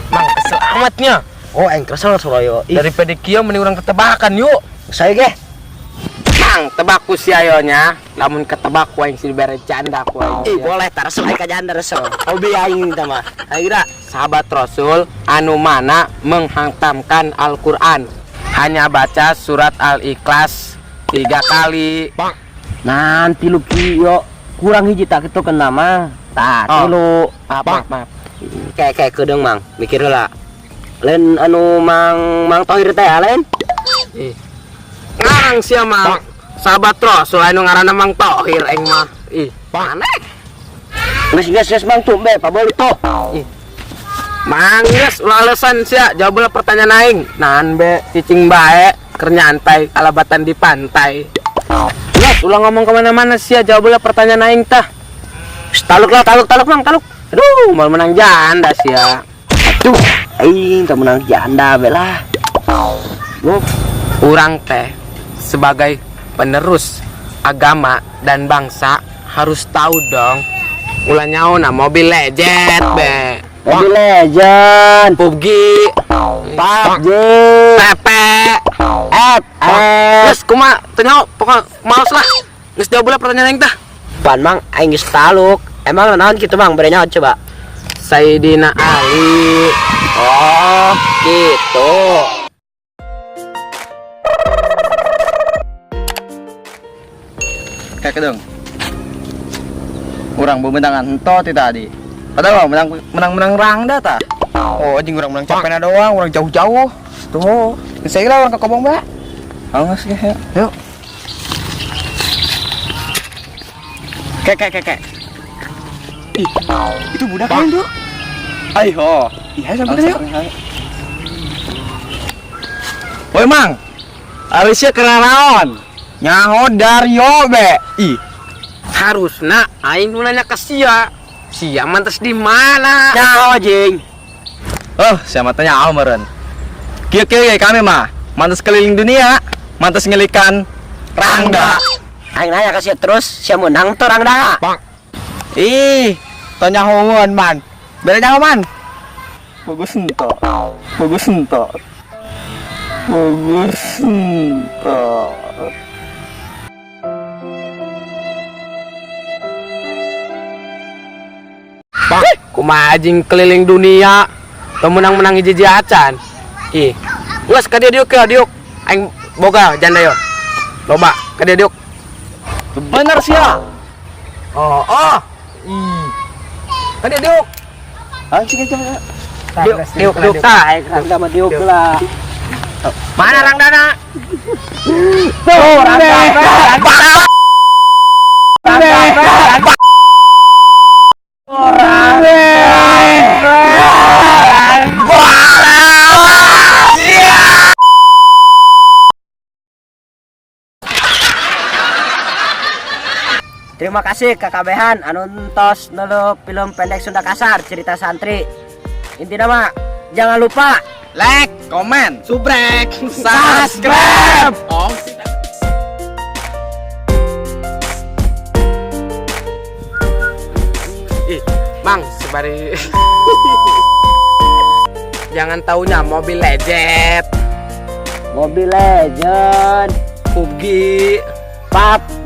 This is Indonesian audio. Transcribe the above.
Mang, selamatnya. Oh, kesel Suroyo. Daripada kia mending orang ketebakan yuk. Saya ge. Mang, tebakku si ayonya. Lamun ketebak waing si bere canda ku aing. Boleh taras lain ka janda resel. Hobi aing teh mah. Akhirnya sahabat Rasul anu mana menghantamkan Al-Qur'an. Hanya baca surat Al-Ikhlas 3 kali. Nanti lu kiyo kurang hiji tak itu kena mah. Tah, lu Maaf. Kayak kedeung Mang, mikir heula. Lain anu Mang Tohir teh lain. Ngarang sia Mang. Sahabat Rasul anu ngaranna Mang Tohir aing mah. Aneh. Geus Mang tumbe pabeuli toh. Mang geus ulah alasan sia jawab heula pertanyaan aing. Nahan be cicing bae keur nyantai kalabatan di pantai. Geus ulah ngomong kemana-mana sia jawab heula pertanyaan aing tah. Taluk Mang, taluk. Aduh, mau menang janda sia. Aduh, aing teh menang janda belah. Urang teh sebagai penerus agama dan bangsa harus tahu dong. Ulah nyaona Mobile Legend be. Mobile Legend, PUBG, PUBG, Pepe, Geus kumaha teu nyaho pokok maos lah. Geus jawab heula pertanyaan aing tah. Pan Mang aing geus taluk. Emang naon kitu Mang, bere nyaho coba. Sayyidina Ali. Oh, gitu. Kayak dong. Urang bebentangan ento ti tadi. Padahal menang rangda tah. Oh, anjing urang menang capena doang, urang jauh-jauh. Tuh, saya kira orang ke Kobong, Mbak. Awas ya. Yuk. Kek. Itu budak kan tuh? Ayo. Iya, sampai yuk. Woi, Mang. Alisnya kena naon? Nyaho Daryo be. Harusna aing nu nanya ke sia. Sia mantes di mana? Nyaho jing. Oh, siapa tanya meureun. Kieu kami mah mantes keliling dunia, mantes ngelikan rangda. Aing nanya ka sia terus, sia menang teu rangda. Tanya hongon man. Bere nyaho man. Bagus ento. Kumaha anjing keliling dunia teu menang-menang hiji acan. Geus ka dieu diuk. Aing boga janda yo. Loba ka dieu diuk. Bener sia. Ka dieu diuk. Anjing aja. Diuk tah, rangda mah diuk lah. Mana rangdana? Tuh, rangda. Terima kasih kakabehan anu entos nelu film pendek Sunda Kasar cerita santri. Intinya mah jangan lupa Like, komen, Subrek, subscribe. Mang, sebari jangan taunya Mobile Legend, Mobile Legend, PUBG, PUBG,